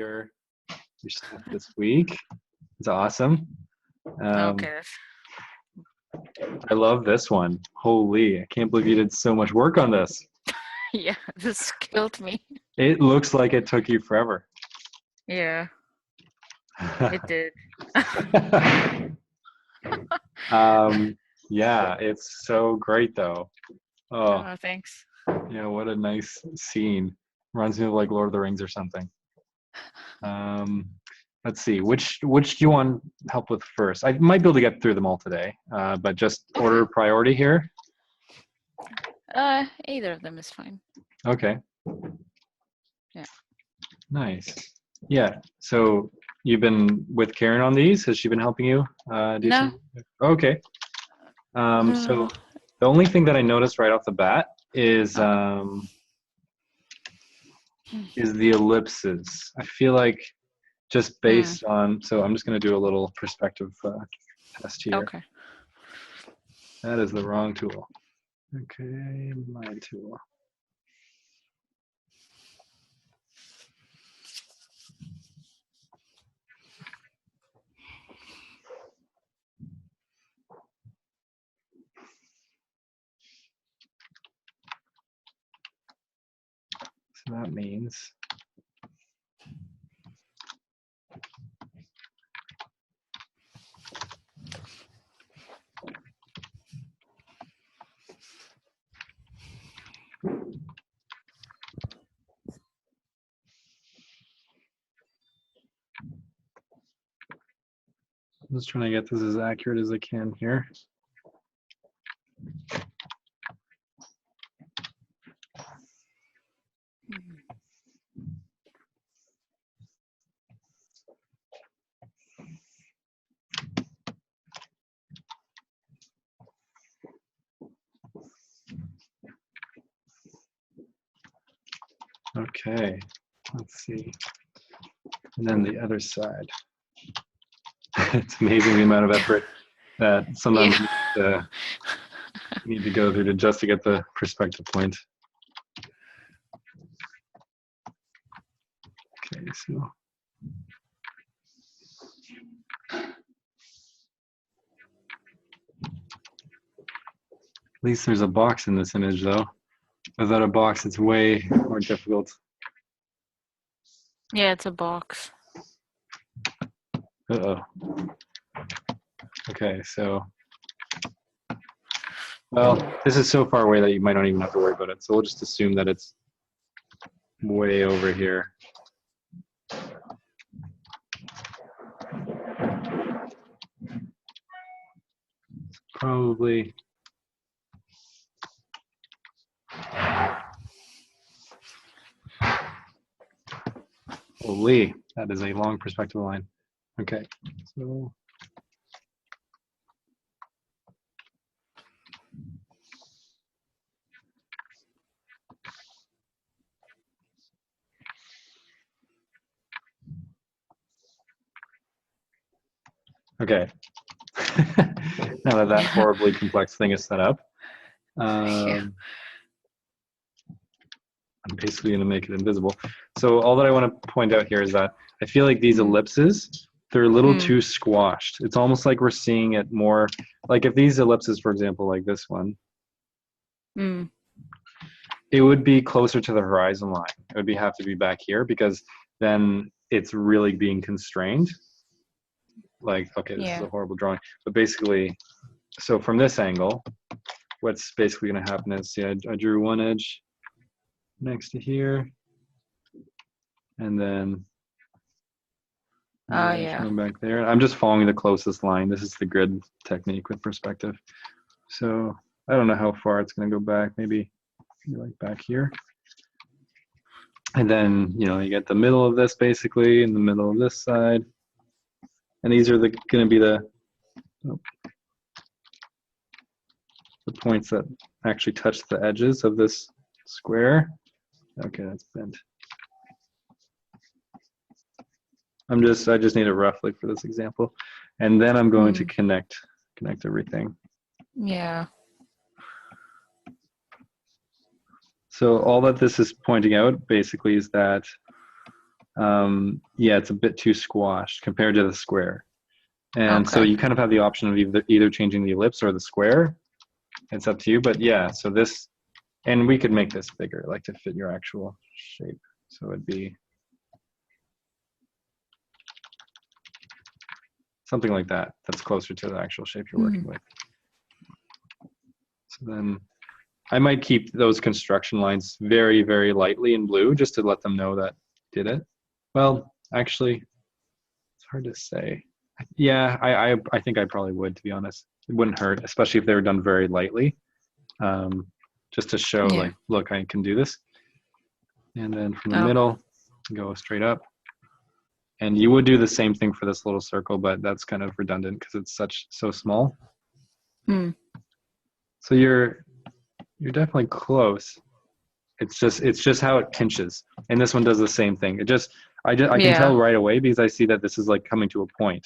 your stuff this week. It's awesome. Okay. I love this one. Holy, I can't believe you did so much work on this. Yeah, this killed me. It looks like it took you forever. Yeah, it did. Yeah, it's so great though. Oh, Oh, thanks. yeah, what a nice scene. Reminds me of like Lord of the Rings or something. Let's see, which do you want help with first? I might be able to get through them all today, but just order priority here. Either of them is fine. Okay. Yeah. Nice. Yeah. So you've been with Karen on these? Has she been helping you do No. some? Okay. So the only thing that I noticed right off the bat is the ellipses. I feel like just based on, so I'm just going to do a little perspective test here. Okay. That is the wrong tool. Okay, my tool. So that means I'm just trying to get this as accurate as I can here. Okay, let's see. And then the other side. It's amazing the amount of effort that sometimes you need to go through just to get the perspective point. Okay, so. At least there's a box in this image though. Without a box, it's way more difficult. Yeah, it's a box. Uh-oh. Okay, so, well, this is so far away that you might not even have to worry about it. So we'll just assume that it's way over here. Probably. Holy, that is a long perspective line. Okay, so. Okay. Now that horribly complex thing is set up, I'm basically going to make it invisible. So all that I want to point out here is that I feel like these ellipses, they're a little too squashed. It's almost like we're seeing it more, like if these ellipses, for example, like this one, it would be closer to the horizon line. It would have to be back here because then it's really being constrained. Like, okay, this is a horrible drawing, but basically, so from this angle, what's basically going to happen is, see, I drew one edge next to here, and then going back there. I'm just following the closest line. This is the grid technique with perspective. So I don't know how far it's going to go back. Maybe like back here. And then, you get the middle of this basically, in the middle of this side. And these are going to be the points that actually touch the edges of this square. Okay, that's bent. I just need it roughly for this example. And then I'm going to connect everything. Yeah. So all that this is pointing out basically is that yeah, it's a bit too squashed compared to the square. And so you kind of have the option of either changing the ellipse or the square. It's up to you, but yeah, so this, and we could make this bigger, like to fit your actual shape. So it'd be something like that. That's closer to the actual shape you're working with. So then I might keep those construction lines very, very lightly in blue just to let them know that did it. Well, actually, it's hard to say. Yeah, I think I probably would, to be honest. It wouldn't hurt, especially if they were done very lightly, just to show like, look, I can do this. And then from the middle, go straight up. And you would do the same thing for this little circle, but that's kind of redundant because it's so small. So you're definitely close. It's just how it pinches, and this one does the same thing. I can tell right away because I see that this is like coming to a point.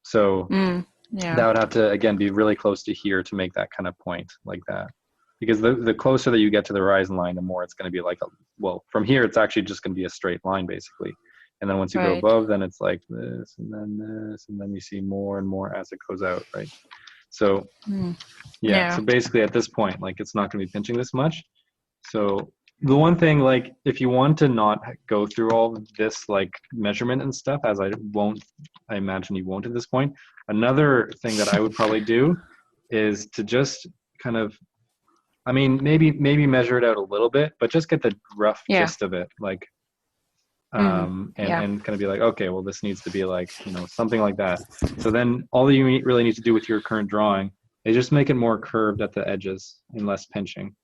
So that would have to again be really close to here to make that kind of point like that. Because the closer that you get to the horizon line, the more it's going to be like from here it's actually just going to be a straight line basically. And then once you go above, then it's like this, and then you see more and more as it goes out, right? So so basically at this point, like it's not going to be pinching this much. So the one thing, like if you want to not go through all of this like measurement and stuff, as I imagine you won't at this point, another thing that I would probably do is to just kind of, I mean, maybe measure it out a little bit, but just get the rough gist of it, like and kind of be like, okay, well, this needs to be like, something like that. So then all you really need to do with your current drawing is just make it more curved at the edges and less pinching.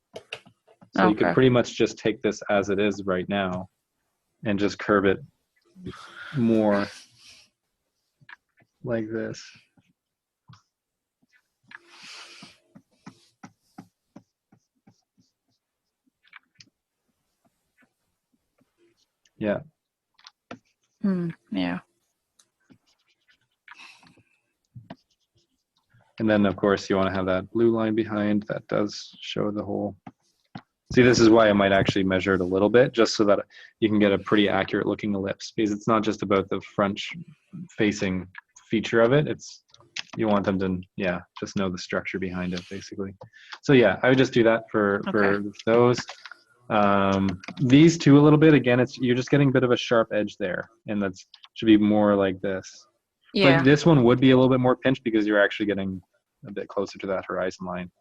So you could pretty much just take this as it is right now and just curve it more like this. Yeah. Yeah. And then, of course, you want to have that blue line behind that does show the whole. See, this is why I might actually measure it a little bit, just so that you can get a pretty accurate looking ellipse, because it's not just about the front facing feature of it. You want them to, just know the structure behind it, basically. So yeah, I would just do that for those. These two a little bit, again, you're just getting a bit of a sharp edge there, and that should be more like this. Yeah. But this one would be a little bit more pinched because you're actually getting a bit closer to that horizon line.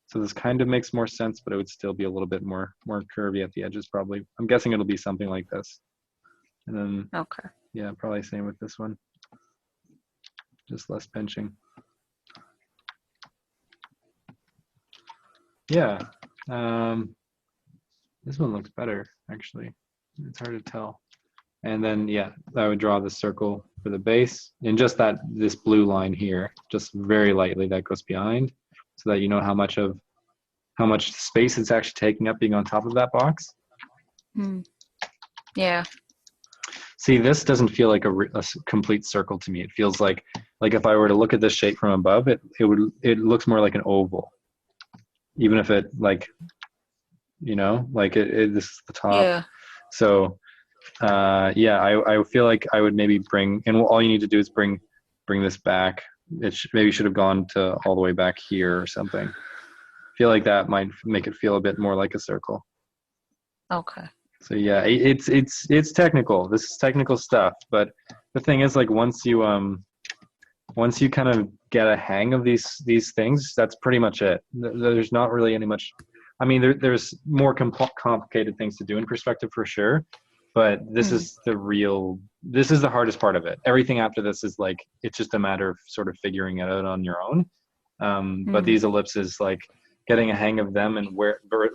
So this kind of makes more sense, but it would still be a little bit more curvy at the edges probably. I'm guessing it'll be something like this. And then, yeah, probably same with this one. Just less pinching. Yeah. This one looks better, actually. It's hard to tell. And then, I would draw the circle for the base, and just this blue line here, just very lightly that goes behind, so that you know how much space it's actually taking up being on top of that box. Yeah. See, this doesn't feel like a complete circle to me. It feels like if I were to look at this shape from above, it looks more like an oval, even if it this is the top. Yeah. So. I feel like I would maybe and all you need to do is bring this back. It maybe should have gone to all the way back here or something. I feel like that might make it feel a bit more like a circle. Okay. So yeah, it's technical. This is technical stuff, but the thing is, like, once you kind of get a hang of these things, that's pretty much it. There's not really any much. I mean, there's more complicated things to do in perspective for sure. But this is the hardest part of it. Everything after this is like, it's just a matter of sort of figuring it out on your own. But these ellipses, like getting a hang of them and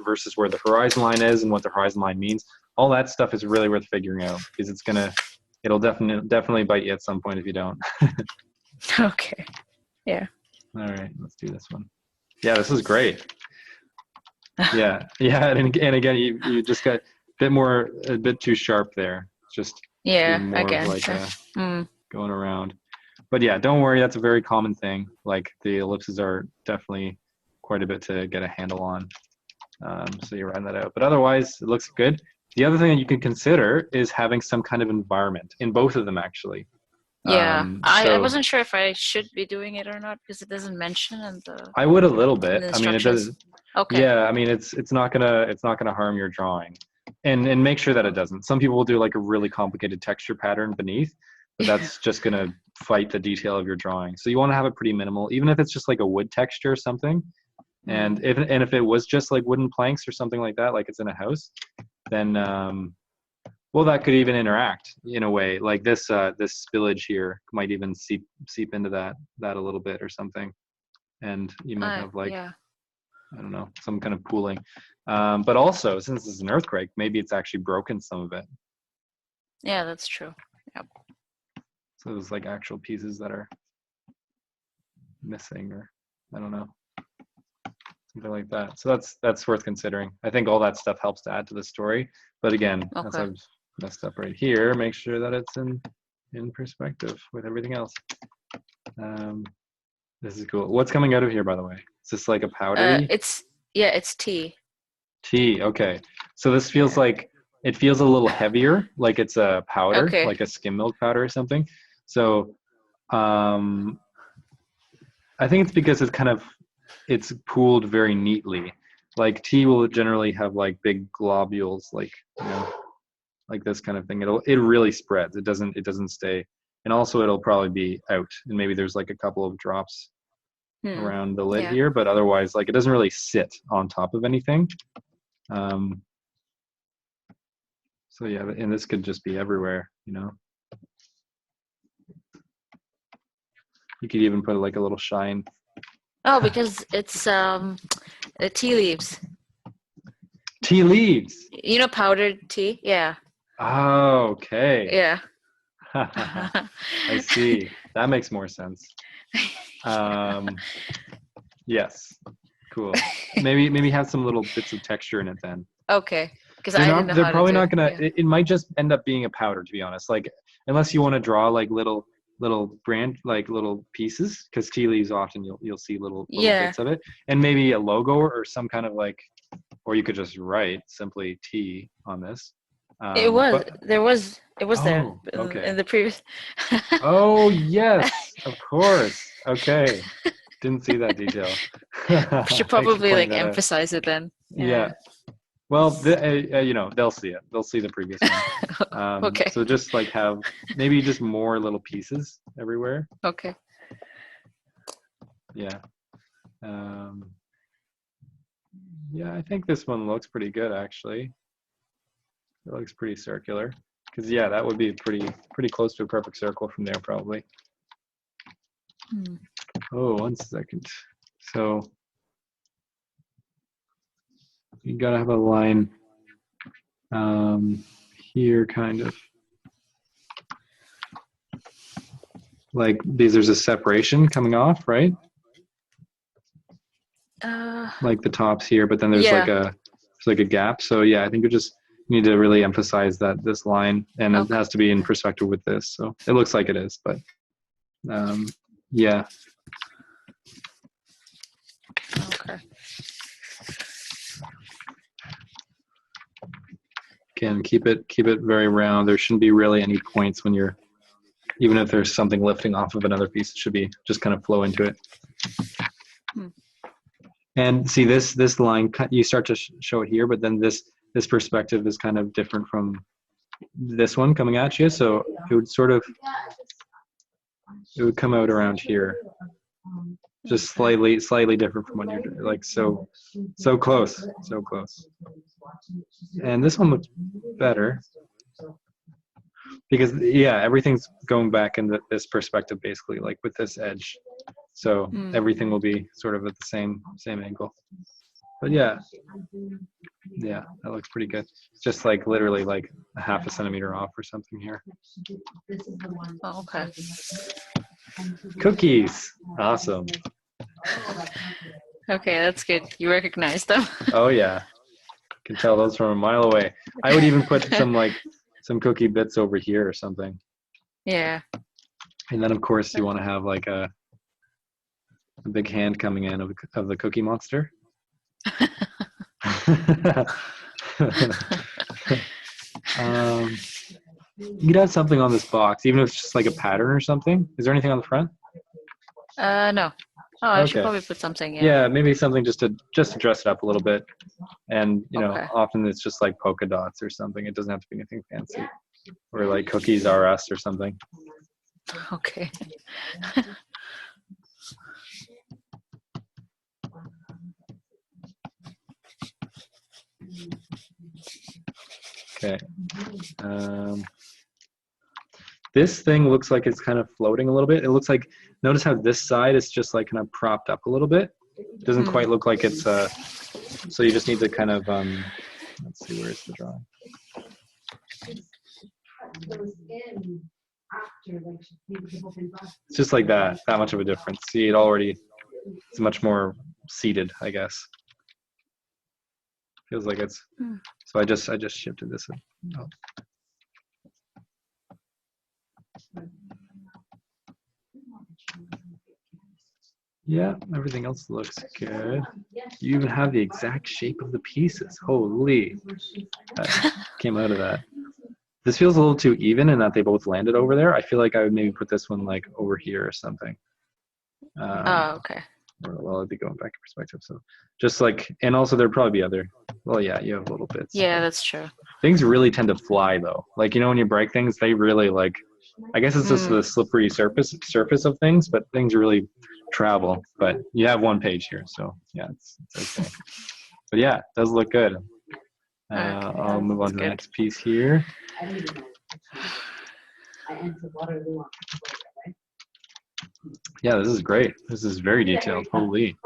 versus where the horizon line is and what the horizon line means, all that stuff is really worth figuring out, because it'll definitely bite you at some point if you don't. Okay. Yeah. All right, let's do this one. Yeah, this is great. Yeah. And again, you just got a bit too sharp there. Just again, like going around. But yeah, don't worry, that's a very common thing. Like, the ellipses are definitely quite a bit to get a handle on. So you run that out. But otherwise, it looks good. The other thing that you can consider is having some kind of environment in both of them, actually. Yeah, I wasn't sure if I should be doing it or not because it doesn't mention in the I would a little bit. I mean, it instructions. does. Okay. Yeah, I mean, it's not gonna harm your drawing, and make sure that it doesn't. Some people will do like a really complicated texture pattern beneath, but that's just gonna fight the detail of your drawing. So you want to have it pretty minimal, even if it's just like a wood texture or something. And if it was just like wooden planks or something like that, like it's in a house, then well, that could even interact in a way. Like this this spillage here might even seep into that a little bit or something, and you might have like I don't know, some kind of pooling. But also, since it's an earthquake, maybe it's actually broken some of it. Yeah, that's true. Yep. So there's like actual pieces that are missing, or I don't know, something like that. So that's worth considering. I think all that stuff helps to add to the story. But again, as I've messed up right here, make sure that it's in perspective with everything else. This is cool. What's coming out of here, by the way? Is this like a powdery? It's tea. Tea. Okay. So this feels like it feels a little heavier, like it's a powder, like a skim milk powder or something. So, I think it's because it's pooled very neatly. Like tea will generally have like big globules, like like this kind of thing. It really spreads. It doesn't stay. And also it'll probably be out, and maybe there's like a couple of drops around the lid here, but otherwise like it doesn't really sit on top of anything. So yeah, and this could just be everywhere, You could even put like a little shine. Oh, because it's the tea leaves. Tea leaves. Powdered tea. Yeah. Oh, okay. Yeah. I see. That makes more sense. Yes. Cool. Maybe have some little bits of texture in it then. Okay. Because they're probably not gonna. Yeah. It might just end up being a powder, to be honest. Like unless you want to draw like little like little pieces, because tea leaves often you'll see little bits of it, and maybe a logo or some kind of like, or you could just write simply tea on this. It was there in the previous. Oh yes, of course. Okay, didn't see that detail. Should probably like emphasize it then. Yeah. Well, they'll see it. They'll see the previous one. Okay. So just like have maybe just more little pieces everywhere. Okay. Yeah. Yeah, I think this one looks pretty good actually. It looks pretty circular. Because that would be pretty close to a perfect circle from there probably. Oh, 1 second. So you gotta have a line here, kind of like there's a separation coming off, right? Like the tops here, but then there's like a gap. So yeah, I think you just need to really emphasize this line, and it has to be in perspective with this. So it looks like it is, but yeah. Okay. Again, keep it very round. There shouldn't be really any points when you're, even if there's something lifting off of another piece, it should be just kind of flow into it. And see this line, you start to show it here, but then this perspective is kind of different from this one coming at you. So it would come out around here, just slightly different from what you're doing. Like so close. And this one looks better because everything's going back in this perspective basically, like with this edge. So everything will be sort of at the same angle. But yeah, that looks pretty good. It's just like literally like a half a centimeter off or something here. Oh, okay. Cookies. Awesome. Okay, that's good. You recognize them. Oh yeah. Can tell those from a mile away. I would even put some cookie bits over here or something. Yeah. And then of course you want to have like a big hand coming in of the Cookie Monster. You could add something on this box, even if it's just like a pattern or something. Is there anything on the front? No. Oh, I should probably put something. Yeah, maybe something just to dress it up a little bit. And you know, often it's just like polka dots or something. It doesn't have to be anything fancy, or like cookies R Us or something. Okay. Okay. This thing looks like it's kind of floating a little bit. It looks like, notice how this side is just like kind of propped up a little bit. It doesn't quite look like it's, so you just need to kind of, let's see, where's the drawing? It's just like that much of a difference. See, it's much more seated, I guess. Feels like it's, so I just shifted this. Oh. Yeah, everything else looks good. You even have the exact shape of the pieces. Holy, that came out of that. This feels a little too even in that they both landed over there. I feel like I would maybe put this one like over here or something. Oh, okay. Well, I'd be going back in perspective. So just like, and also there'd probably be other, well, yeah, you have little bits. Yeah, that's true. Things really tend to fly though. Like, you know, when you break things, they really like, I guess it's just the slippery surface of things, but things really travel. But you have one page here, so yeah, it's okay. But yeah, it does look good. I'll move on to the next piece here. Yeah, this is great. This is very detailed. Holy.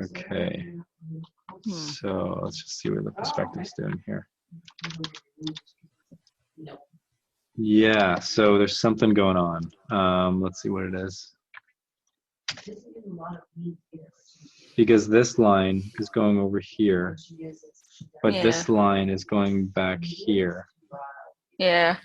Okay. So let's just see what the perspective's doing here. Yeah, so there's something going on. Let's see what it is. Because this line is going over here, but this line is going back here. Yeah.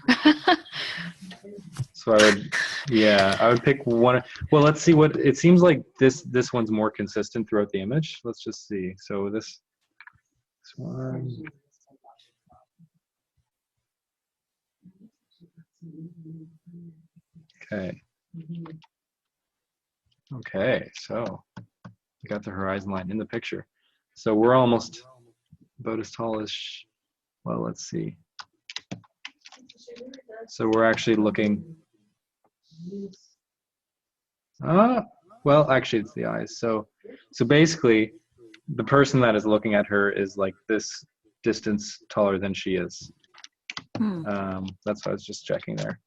So I would pick one. Well, let's see what it seems like. This one's more consistent throughout the image. Let's just see. So this one. Okay. Okay, so we got the horizon line in the picture. So we're almost about as tall as, well, let's see. So we're actually looking, well, actually it's the eyes. So basically the person that is looking at her is like this distance taller than she is. That's what I was just checking there.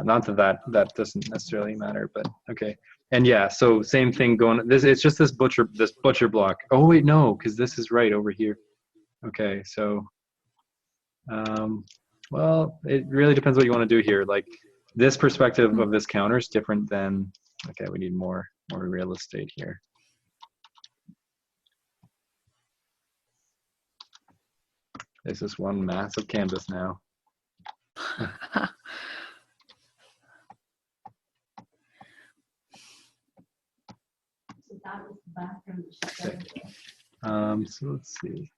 Not that doesn't necessarily matter, but okay. And yeah, so same thing going. It's just this butcher block. Oh wait, no, because this is right over here. Okay, so, well, it really depends what you want to do here. Like this perspective of this counter is different than. Okay, we need more real estate here. This is one massive canvas now. Okay. So let's see.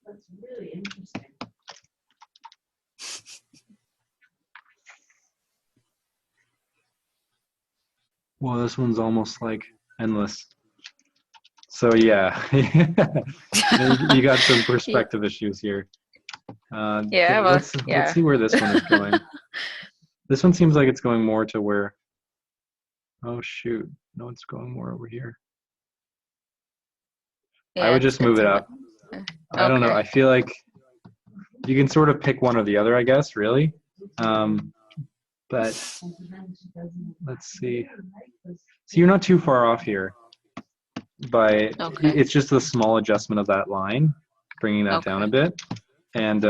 That's really interesting. Well, this one's almost like endless. So yeah, you got some perspective issues here. Let's see where this one is going. This one seems like it's going more to where. Oh shoot! No, it's going more over here. Yeah, I would just move it up. I don't know. I feel like you can sort of pick one or the other, I guess, really. But let's see. So you're not too far off here. But it's just a small adjustment of that line, bringing that down a bit. And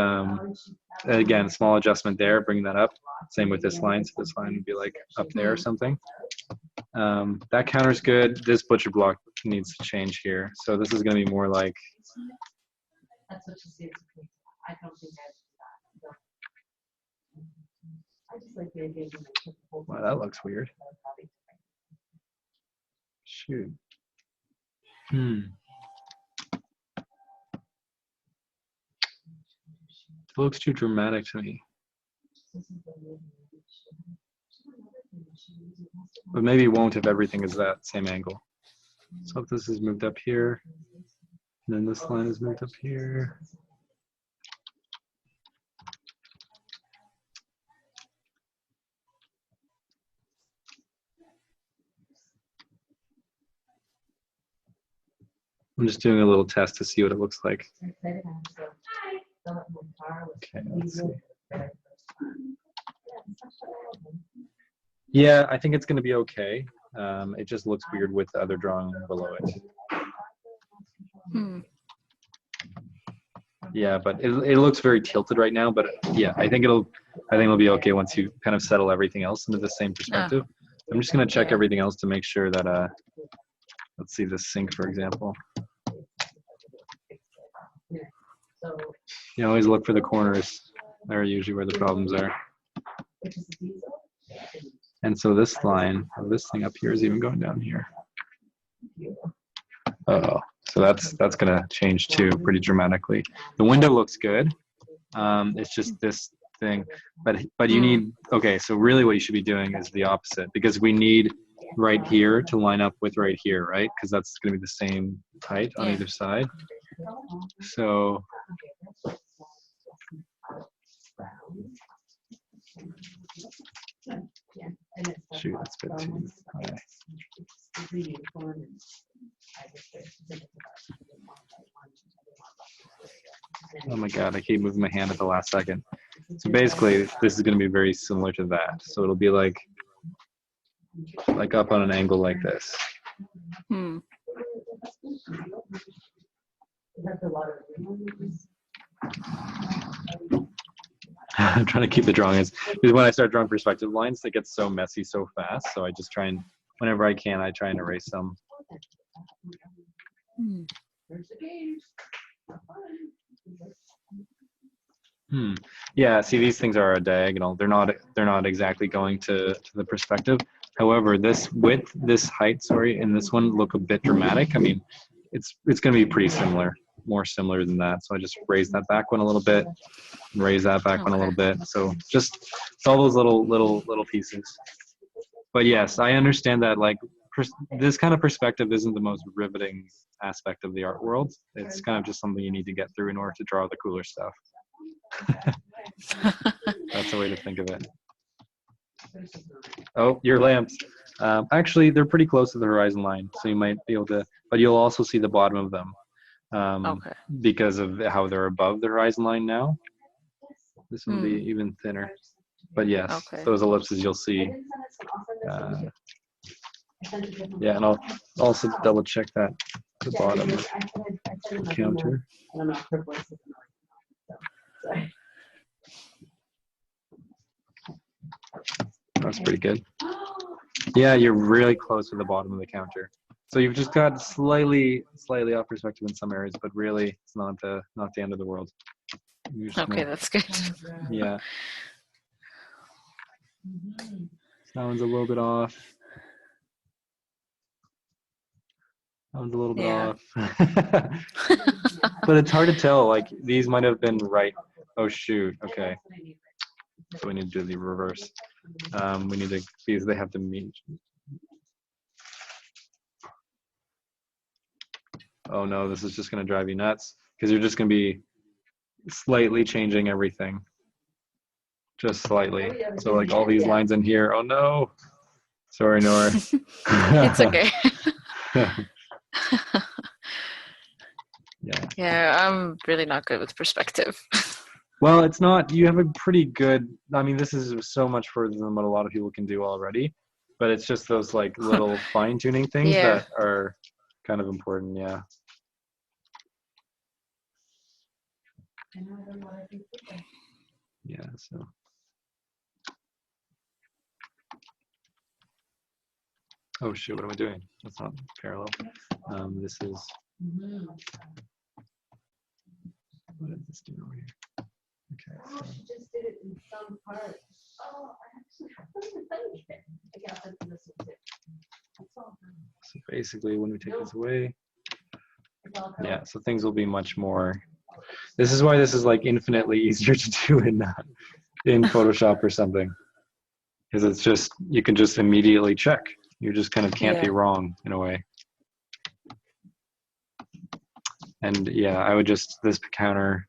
again, small adjustment there, bringing that up. Same with this line. So this line would be like up there or something. That counter's good. This butcher block needs to change here. So this is going to be more like. That's what she says. I don't think I just like the idea. Wow, that looks weird. Shoot. It looks too dramatic to me. But maybe it won't if everything is that same angle. So if this is moved up here, and then this line is moved up here. I'm just doing a little test to see what it looks like. Okay, let's see. Yeah, I think it's going to be okay. It just looks weird with the other drawing below it. Yeah, but it looks very tilted right now. But yeah, I think it'll be okay once you kind of settle everything else into the same perspective. I'm just going to check everything else to make sure that let's see this sink, for example. You always look for the corners. They're usually where the problems are. And so this line, or this thing up here is even going down here. Uh-oh. So that's going to change too pretty dramatically. The window looks good. It's just this thing. But you need, okay, so really what you should be doing is the opposite, because we need right here to line up with right here, right? Because that's going to be the same height on either side. So shoot, that's a bit too high. Oh my god, I keep moving my hand at the last second. So basically, this is going to be very similar to that. So it'll be like up on an angle like this. I'm trying to keep the drawings because when I start drawing perspective lines, it gets so messy so fast. So I just try and, whenever I can, I try and erase them. Yeah, see, these things are a diagonal. They're not exactly going to the perspective. However, this width, this height, sorry, and this one look a bit dramatic. I mean, it's going to be pretty similar, more similar than that. So I just raise that back one a little bit, and raise that back one a little bit. So just it's all those little pieces. But yes, I understand that like this kind of perspective isn't the most riveting aspect of the art world. It's kind of just something you need to get through in order to draw the cooler stuff. That's the way to think of it. Oh, your lamps. Actually, they're pretty close to the horizon line, so you might be able to, but you'll also see the bottom of them because of how they're above the horizon line now. This will be even thinner. But yes, those ellipses you'll see. Yeah, and I'll also double check that the bottom counter. That's pretty good. Yeah, you're really close to the bottom of the counter. So you've just got slightly off perspective in some areas, but really it's not the end of the world. Okay, that's good. Yeah. That one's a little bit off. That one's a little bit off. But it's hard to tell. Like these might have been right. Oh shoot. Okay. So we need to do the reverse. We need to, because they have to meet. Oh no, this is just going to drive you nuts because you're just going to be slightly changing everything. Just slightly. So like all these lines in here. Oh no. Sorry, Noor. It's okay. Yeah, I'm really not good with perspective. Well, it's not, you have a pretty good, I mean, this is so much further than what a lot of people can do already, but it's just those like little fine tuning things that are kind of important. Yeah. Yeah, so. Oh shoot, what am I doing? That's not parallel. This is, what is this doing over here? Okay. So. She just did it in some part. Oh, I actually have to think it. I got that this one too. That's all. So basically, when we take this away, yeah, so things will be much more. This is why this is like infinitely easier to do in Photoshop or something, because it's just, you can just immediately check. You just kind of can't be wrong in a way. And yeah, I would just, this counter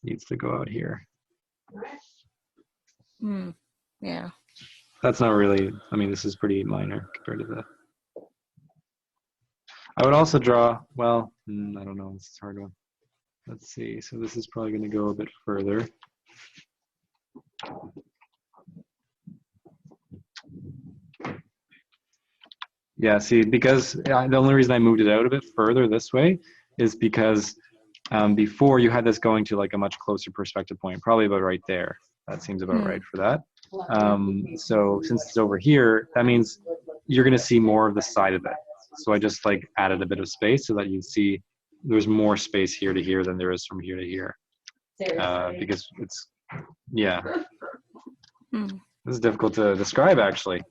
needs to go out here. Yeah. That's not really, I mean, this is pretty minor compared to the. I would also draw, well, I don't know, this is a hard one. Let's see, so this is probably going to go a bit further. Yeah, see, because the only reason I moved it out a bit further this way is because before you had this going to like a much closer perspective point, probably about right there. That seems about right for that. So since it's over here, that means you're going to see more of the side of it. So I just like added a bit of space so that you see there's more space here to here than there is from here to here. Because it's, yeah. This is difficult to describe, actually.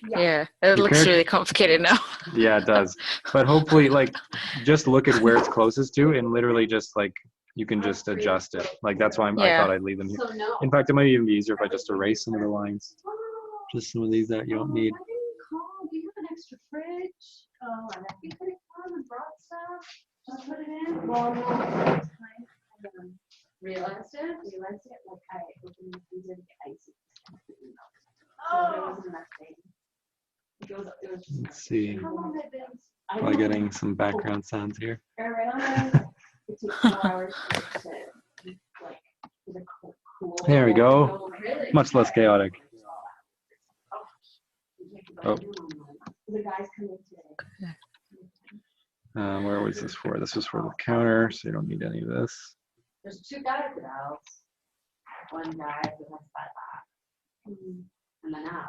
Yeah, it looks really complicated now. Yeah, it does. But hopefully, like, just look at where it's closest to, and literally just like you can just adjust it. Like that's why I thought I'd leave them here. In fact, it might even be easier if I just erase some of the lines. Just some of these that you don't need. Do you have an extra fridge? Oh, and I think they come and brought stuff. Just put it in. Well, no, realized it. Like I opened the freezer to get icy. Oh, there wasn't enough thing. It was just. Let's see. By getting some background sounds here. It took 4 hours to like the cool. There we go. Much less chaotic. Oh. The guys coming today. Where was this for? This was for the counter, so you don't need any of this. There's 2 guys at the house. One guy who has that back. And then out.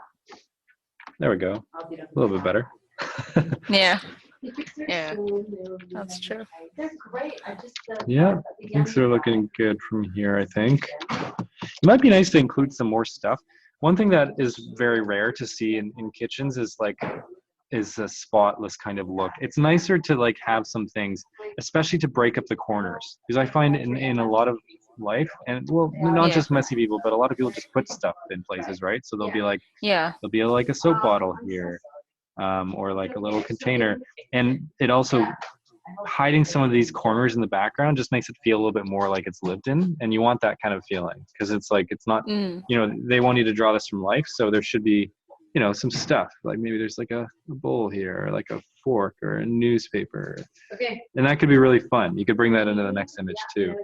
There we go. A little bit better. Yeah. Yeah. That's true. They're great. Yeah, things are looking good from here, I think. It might be nice to include some more stuff. One thing that is very rare to see in kitchens is a spotless kind of look. It's nicer to like have some things, especially to break up the corners. Because I find in a lot of life, and well, not just messy people, but a lot of people just put stuff in places, right? So they'll be like, there'll be like a soap bottle here, or like a little container. And it also, hiding some of these corners in the background just makes it feel a little bit more like it's lived in, and you want that kind of feeling, because it's like, it's not, you know, they want you to draw this from life, so there should be, you know, some stuff, like maybe there's like a bowl here, or like a fork, or a newspaper. And that could be really fun. You could bring that into the next image too.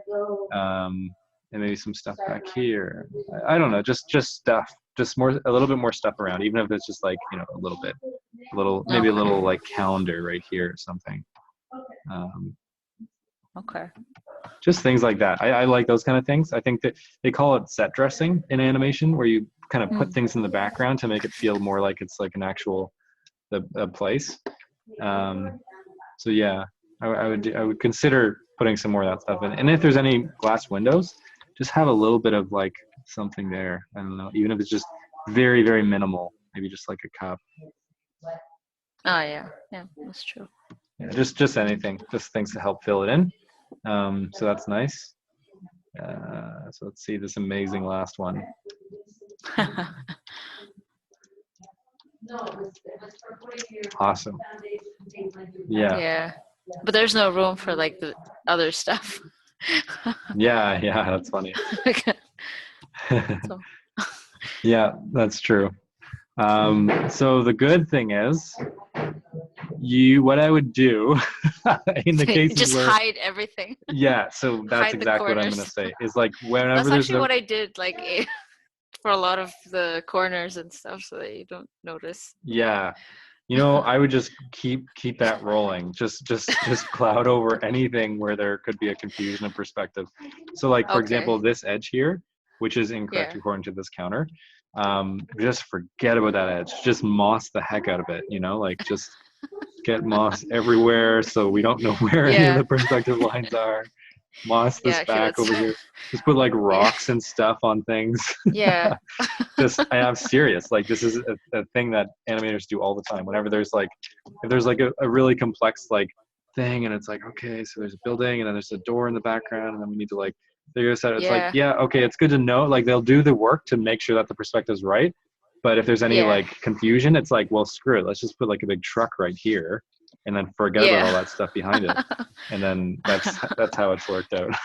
And maybe some stuff back here. I don't know, just stuff, just more, a little bit more stuff around, even if it's just like, you know, a little bit, maybe a little like calendar right here or something. Just things like that. I like those kind of things. I think that they call it set dressing in animation, where you kind of put things in the background to make it feel more like it's like an actual a place. So yeah, I would consider putting some more of that stuff in. And if there's any glass windows, just have a little bit of like something there. I don't know, even if it's just very, very minimal, maybe just like a cup. Oh yeah, that's true. Yeah, just anything, just things to help fill it in. So that's nice. So let's see this amazing last one. Awesome. Yeah, but there's no room for like the other stuff. yeah, that's funny. Yeah, that's true. So the good thing is, what I would do in the cases just where hide everything. Yeah, so that's exactly what I'm gonna say. Is like whenever that's actually what I did, like for a lot of the corners and stuff, so that you don't notice. Yeah, you know, I would just keep that rolling. Just cloud over anything where there could be a confusion of perspective. So like for example, this edge here, which is incorrect according to this counter. Just forget about that edge. Just moss the heck out of it. You know, like just get moss everywhere, so we don't know where any of the perspective lines are. moss this back over here. Just put like rocks and stuff on things. Yeah. I'm serious. Like this is a thing that animators do all the time. Whenever there's like, if there's like a really complex like thing, and it's like, okay, so there's a building, and then there's a door in the background, and then we need to like figure this out. It's like, yeah, okay, it's good to know. Like they'll do the work to make sure that the perspective's right. But if there's any like confusion, it's like, well, screw it. Let's just put like a big truck right here, and then forget about all that stuff behind it. And then that's how it's worked out.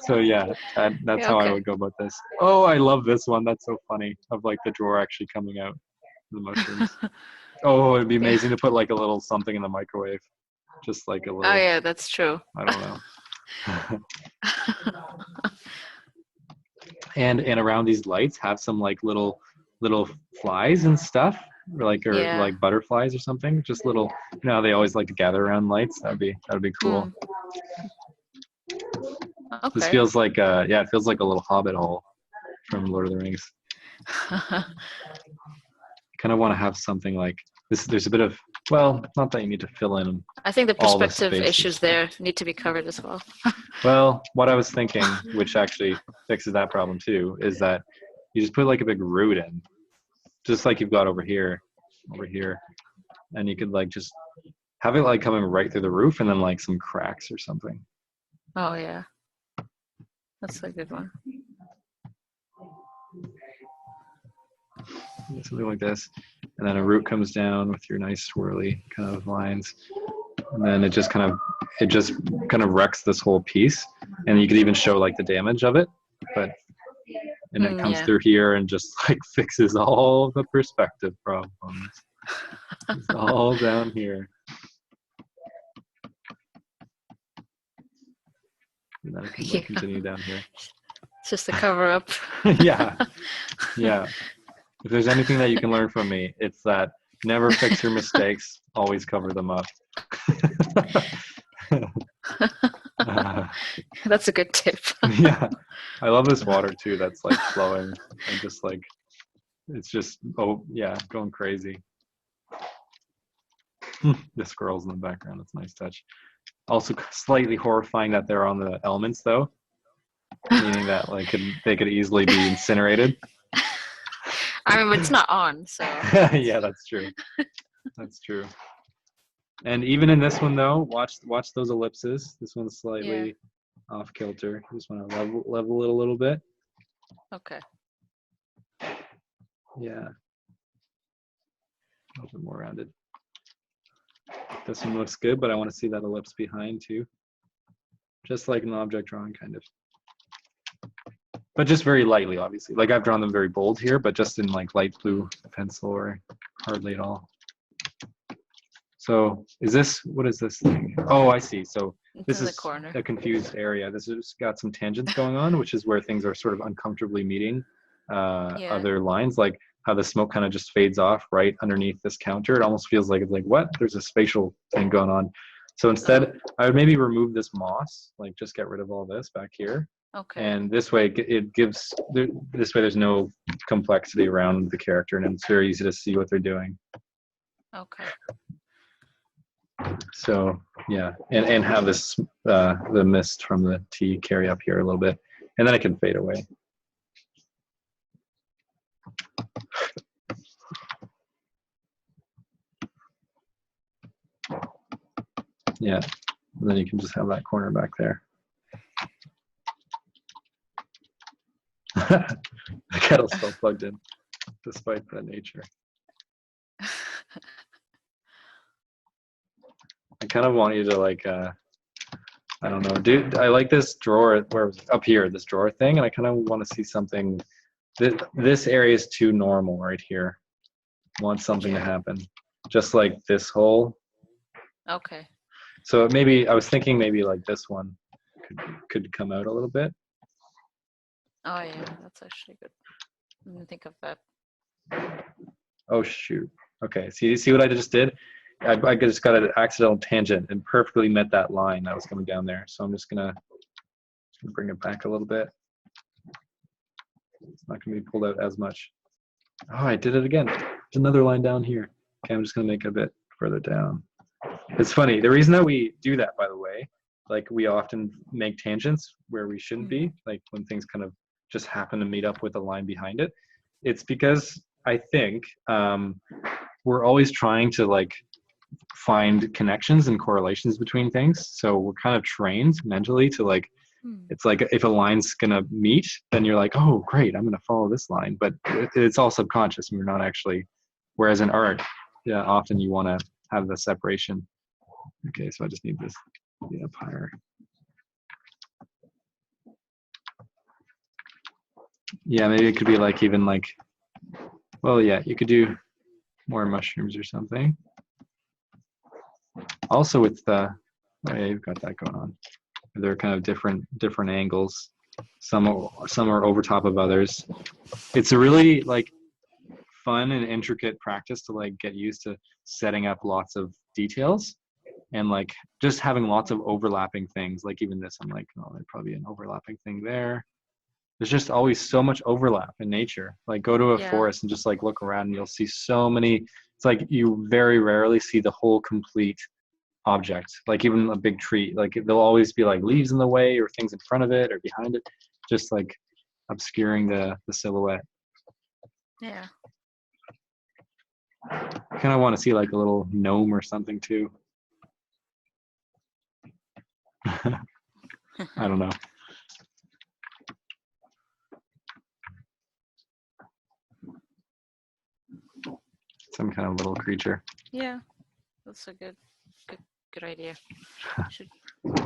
So yeah, that's how I would go about this. Oh, I love this one. That's so funny. Of like the drawer actually coming out, the mushrooms. Oh, it'd be amazing to put like a little something in the microwave, just like a little. Oh yeah, that's true. I don't know. And around these lights, have some like little flies and stuff, or like butterflies or something. Just little, you know, they always like to gather around lights. That'd be cool. Okay. This feels like it feels like a little hobbit hole from Lord of the Rings. I kind of want to have something like this. There's a bit of, well, not that you need to fill in. I think the perspective issues there need to be covered as well. Well, what I was thinking, which actually fixes that problem too, is that you just put like a big root in, just like you've got over here, and you could like just have it like coming right through the roof, and then like some cracks or something. Oh yeah, that's a good one. Something like this, and then a root comes down with your nice swirly kind of lines, and then it just kind of wrecks this whole piece, and you could even show like the damage of it, and it comes through here and just like fixes all the perspective problems. It's all down here. And then it can continue down here. It's just a cover up. Yeah. If there's anything that you can learn from me, it's that never fix your mistakes, always cover them up. That's a good tip. Yeah. I love this water too that's like flowing and just like, it's just, going crazy. The squirrels in the background, that's a nice touch. Also slightly horrifying that they're on the elements though, meaning that like they could easily be incinerated. I mean, it's not on, so. Yeah, that's true. That's true. And even in this one though, watch those ellipses. This one's slightly off kilter. Just want to level it a little bit. Okay. Yeah. A little bit more rounded. This one looks good, but I want to see that ellipse behind too. Just like an object drawing kind of. But just very lightly, obviously. Like I've drawn them very bold here, but just in like light blue pencil or hardly at all. So what is this thing? Oh, I see. So this is a confused area. This has got some tangents going on, which is where things are sort of uncomfortably meeting other lines, like how the smoke kind of just fades off right underneath this counter. It almost feels like it's like, what? There's a spatial thing going on. So instead, I would maybe remove this moss, like just get rid of all this back here. Okay. And this way, there's no complexity around the character, and it's very easy to see what they're doing. Okay. So yeah, and have this the mist from the tea carry up here a little bit, and then it can fade away. Yeah, and then you can just have that corner back there. The kettle's still plugged in, despite the nature. I kind of want you to like, I don't know, dude. I like this drawer. Where was it? Up here, this drawer thing, and I kind of want to see something. This area is too normal right here. I want something to happen, just like this hole. Okay. So maybe I was thinking maybe like this one could come out a little bit. Oh yeah, that's actually good. I didn't think of that. Oh shoot. Okay. See what I just did? I just got an accidental tangent and perfectly met that line that was coming down there. So I'm just gonna bring it back a little bit. It's not gonna be pulled out as much. Oh, I did it again. There's another line down here. Okay, I'm just gonna make it a bit further down. It's funny. The reason that we do that, by the way, like we often make tangents where we shouldn't be, like when things kind of just happen to meet up with a line behind it. It's because I think we're always trying to like find connections and correlations between things. So we're kind of trained mentally to like, it's like if a line's gonna meet, then you're like, oh great, I'm gonna follow this line. But it's all subconscious and we're not actually, whereas in art, yeah, often you wanna have the separation. Okay, so I just need this to be up higher. Yeah, maybe it could be like even like, well, yeah, you could do more mushrooms or something. Also with the, oh yeah, you've got that going on. They're kind of different angles. Some are over top of others. It's a really like fun and intricate practice to like get used to setting up lots of details and like just having lots of overlapping things. Like even this, I'm like, oh, there'd probably be an overlapping thing there. There's just always so much overlap in nature. Like go to a forest and just like look around and you'll see so many. It's like you very rarely see the whole complete object. Like even a big tree, like there'll always be like leaves in the way or things in front of it or behind it, just like obscuring the silhouette. Yeah. I kind of want to see like a little gnome or something too. I don't know. Some kind of little creature. Yeah, that's a good idea. Should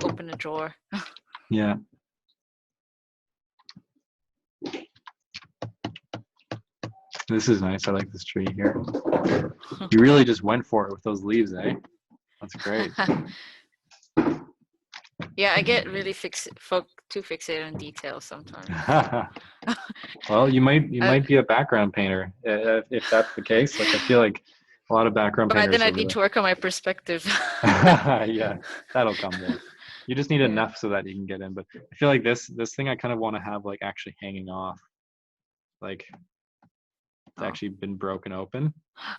open a drawer. Yeah. This is nice. I like this tree here. You really just went for it with those leaves, eh? That's great. Yeah, I get really too fixated on details sometimes. Well, you might be a background painter if that's the case. Like I feel like a lot of background painters. But then I need to work on my perspective. Yeah, that'll come there. You just need enough so that you can get in. But I feel like this thing I kind of want to have like actually hanging off, like it's actually been broken open.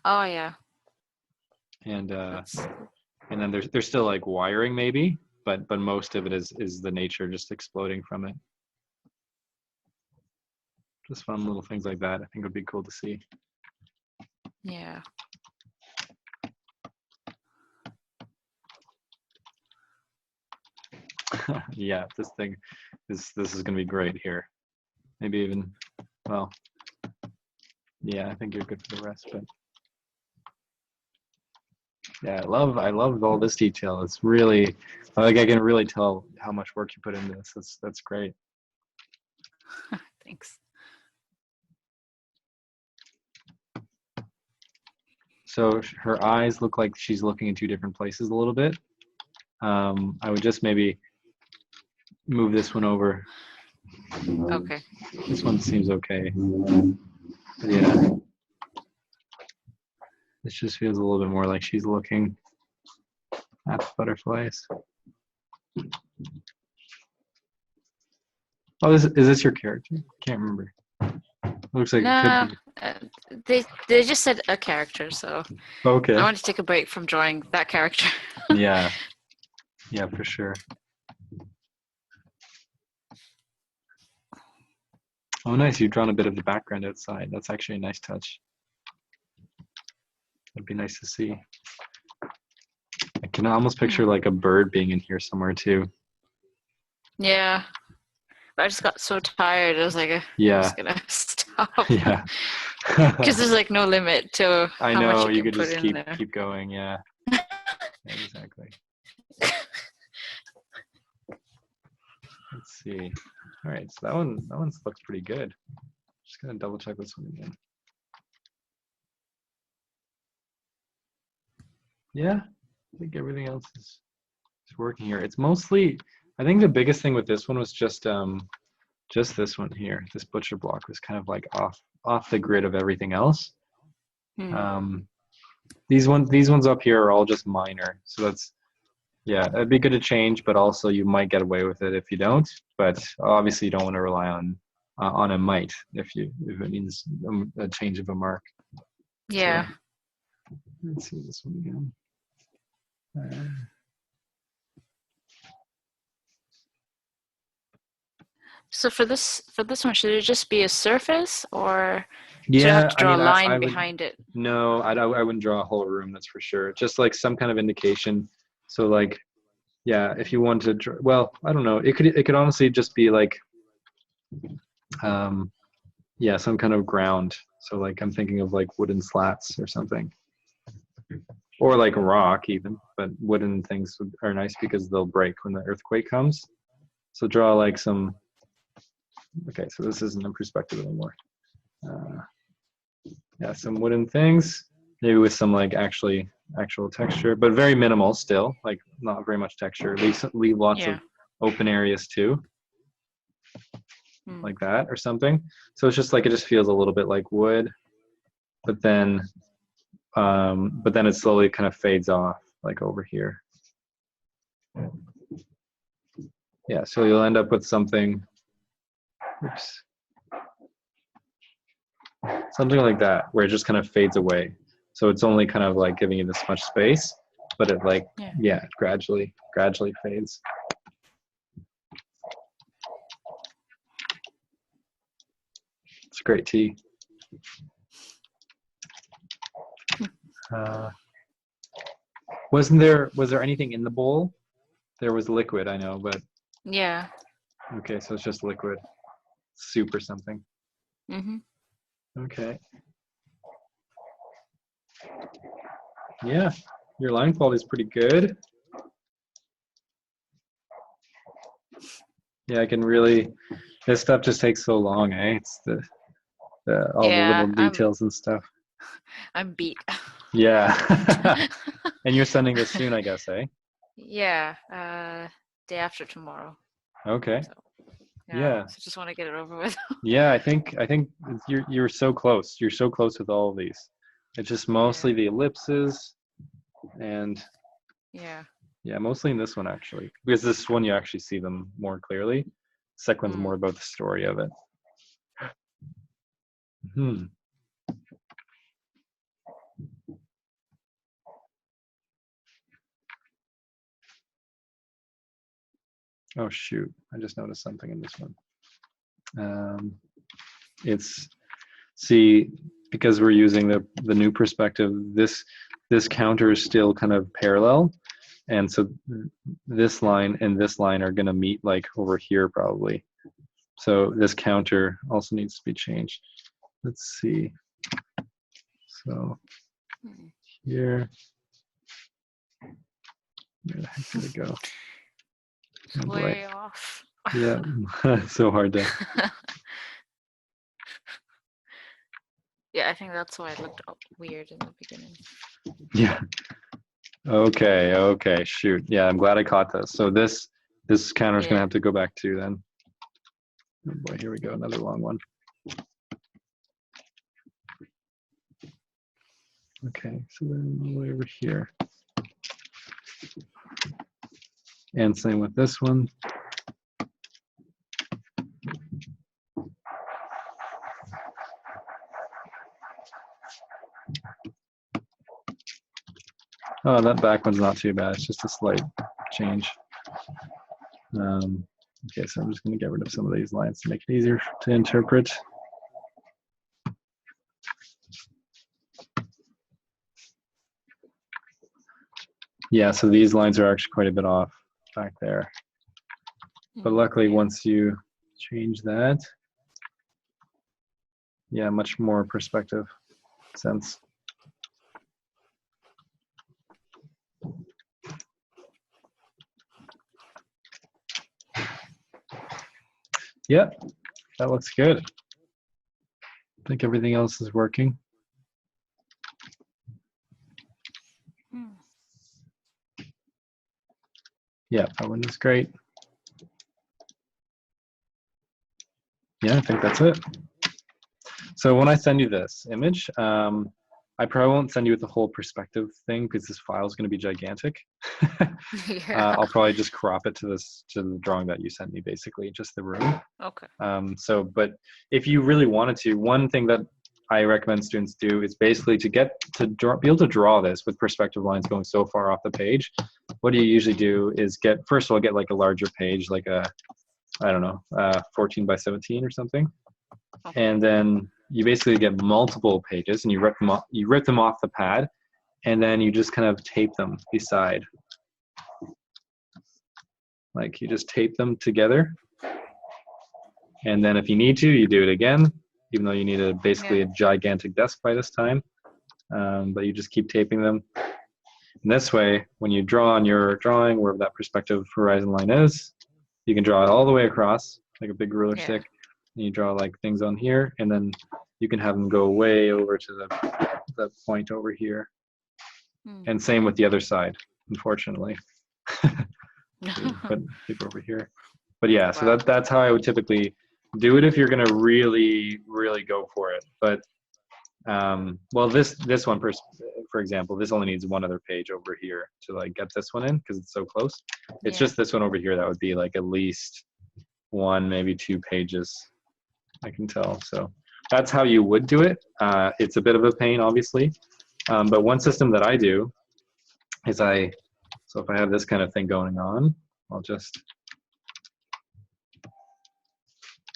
Oh yeah. And then there's still like wiring maybe, but most of it is the nature just exploding from it. Just fun little things like that I think would be cool to see. Yeah. Yeah, this is gonna be great here. Maybe even, well, yeah, I think you're good for the rest, but yeah, I love all this detail. It's really, like I can really tell how much work you put into this. That's great. Thanks. So her eyes look like she's looking in two different places a little bit. I would just maybe move this one over. Okay. This one seems okay. Yeah. This just feels a little bit more like she's looking at the butterflies. Oh, is this your character? Can't remember. Looks like it could be. They just said a character, so okay. I want to take a break from drawing that character. Yeah, for sure. Oh, nice. You've drawn a bit of the background outside. That's actually a nice touch. That'd be nice to see. I can almost picture like a bird being in here somewhere too. Yeah. But I just got so tired. I was like, I'm just gonna stop. Yeah. Because there's like no limit to I how know much you could put just in there. keep going. Yeah. Yeah, exactly. Let's see. All right, so that one looks pretty good. Just gonna double check this one again. Yeah, I think everything else is working here. It's mostly, I think the biggest thing with this one was just this one here. This butcher block was kind of like off the grid of everything else. These ones up here are all just minor, so that's, yeah, it'd be good to change, but also you might get away with it if you don't. But obviously you don't want to rely on a might if it means a change of a mark. Yeah. So, let's see this one again. So for this one, should it just be a surface, or should I Yeah, have to draw a line behind it? No, I wouldn't draw a whole room. That's for sure. Just like some kind of indication. So like, yeah, if you want to draw, well, I don't know. It could honestly just be like, yeah, some kind of ground. So like I'm thinking of like wooden slats or something, or like rock even. But wooden things are nice because they'll break when the earthquake comes. So draw like some. Okay, so this isn't in perspective anymore. Yeah, some wooden things, maybe with some like actual texture, but very minimal still, like not very much texture. Leave lots of open areas too, like that or something. So it's just like it just feels a little bit like wood, but then it slowly kind of fades off, like over here. Yeah, so you'll end up with something. Oops. Something like that, where it just kind of fades away. So it's only kind of like giving you this much space, but it like, yeah, gradually fades. It's great tea. Was there anything in the bowl? There was liquid, I know, but. Yeah. Okay, so it's just liquid. Soup or something. Mm-hmm. Okay. Yeah, your line quality is pretty good. Yeah, I can really. This stuff just takes so long, eh? It's all the little details and stuff. I'm beat. Yeah. And you're sending this soon, I guess, eh? Yeah, day after tomorrow. Okay. So, yeah. So just want to get it over with. Yeah, I think you're so close. You're so close with all of these. It's just mostly the ellipses, and yeah, mostly in this one actually, because this one you actually see them more clearly. Second one's more about the story of it. Oh shoot, I just noticed something in this one. Because we're using the new perspective, this counter is still kind of parallel, and so this line and this line are going to meet like over here probably. So this counter also needs to be changed. Let's see. So here, where the heck did it go? It's way off. Yeah, it's so hard to. Yeah, I think that's why it looked weird in the beginning. Yeah. Okay. Shoot. Yeah, I'm glad I caught this. So this counter is gonna have to go back too then. Oh boy, here we go. Another long one. Okay, so then all the way over here. And same with this one. Oh, that back one's not too bad. It's just a slight change. Okay, so I'm just going to get rid of some of these lines to make it easier to interpret. Yeah, so these lines are actually quite a bit off back there. But luckily, once you change that, yeah, much more perspective sense. Yeah, that looks good. I think everything else is working. Yeah, that one is great. Yeah, I think that's it. So when I send you this image, I probably won't send you the whole perspective thing because this file is going to be gigantic. I'll probably just crop it to the drawing that you sent me, basically, just the room. Okay. But if you really wanted to, one thing that I recommend students do is basically be able to draw this with perspective lines going so far off the page. What you usually do is first of all, get like a larger page, like a I don't know, 14 by 17 or something. Okay. And then you basically get multiple pages, and you rip them off the pad, and then you just kind of tape them beside. Like you just tape them together. And then if you need to, you do it again, even though you need basically a gigantic desk by this time. But you just keep taping them. And this way, when you draw on your drawing, wherever that perspective horizon line is, you can draw it all the way across, like a big ruler stick. And you draw like things on here, and then you can have them go way over to the point over here. And same with the other side, unfortunately. So put paper over here. But yeah, so that's how I would typically do it if you're gonna really, really go for it. But well, this one, for example, this only needs one other page over here to like get this one in because it's so close. It's just this one over here that would be like at least 1, maybe 2 pages, I can tell. So that's how you would do it. It's a bit of a pain, obviously. But one system that I do is so if I have this kind of thing going on, I'll just,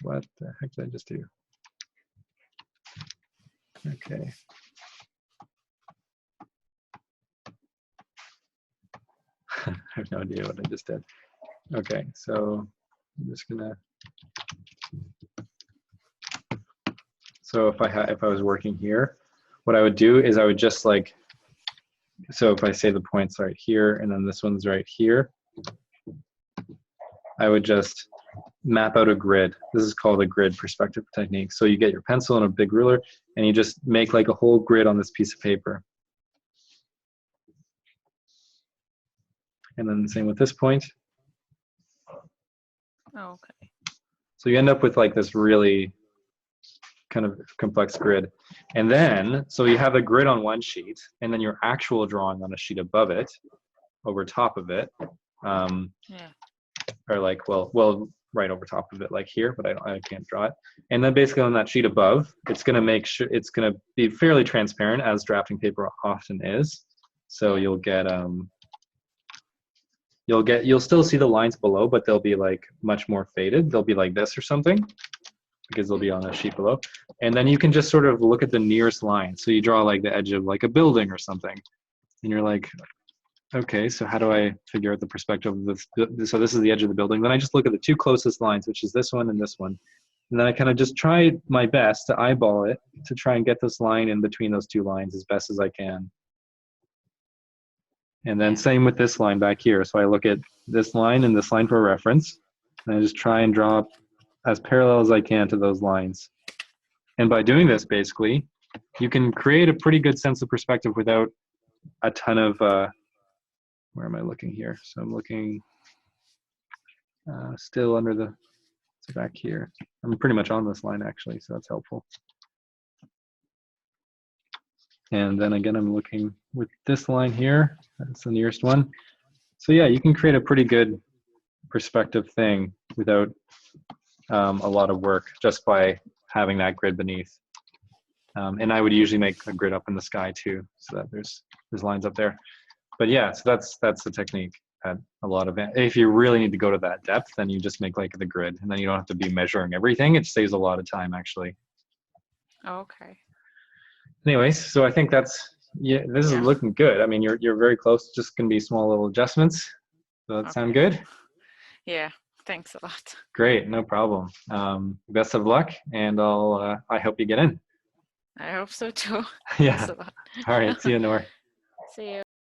what the heck did I just do? Okay. I have no idea what I just did. Okay, so I'm just gonna. So if I was working here, what I would do is I would just like. So if I say the point's right here and then this one's right here, I would just map out a grid. This is called a grid perspective technique. So you get your pencil and a big ruler and you just make like a whole grid on this piece of paper. And then the same with this point. Oh, okay. So you end up with like this really kind of complex grid. And then, so you have a grid on one sheet and then your actual drawing on a sheet above it, over top of it. Or like, well, right over top of it, like here, but I can't draw it. And then basically on that sheet above, it's gonna make sure, it's gonna be fairly transparent as drafting paper often is. So you'll get, you'll still see the lines below, but they'll be like much more faded. They'll be like this or something, because they'll be on a sheet below. And then you can just sort of look at the nearest line. So you draw like the edge of like a building or something. And you're like, okay, so how do I figure out the perspective of this? So this is the edge of the building. Then I just look at the 2 closest lines, which is this one and this one. And then I kind of just try my best to eyeball it to try and get this line in between those 2 lines as best as I can. And then same with this line back here. So I look at this line and this line for reference. And I just try and draw as parallel as I can to those lines. And by doing this, basically, you can create a pretty good sense of perspective without a ton of, where am I looking here? So I'm looking still under the, so back here. I'm pretty much on this line actually, so that's helpful. And then again, I'm looking with this line here. That's the nearest one. So yeah, you can create a pretty good perspective thing without a lot of work just by having that grid beneath. And I would usually make a grid up in the sky too, so that there's lines up there. But yeah, so that's the technique. At a lot of it. If you really need to go to that depth, then you just make like the grid, and then you don't have to be measuring everything. It saves a lot of time actually. Oh, okay. Anyways, so I think that's, yeah, this is looking good. I mean, you're very close. Just gonna be small little adjustments. Does that sound good? Yeah. Thanks a lot. Great, no problem. Best of luck, and I hope you get in. I hope so too. Yeah. Thanks a lot. All right. See you, Noor. See you.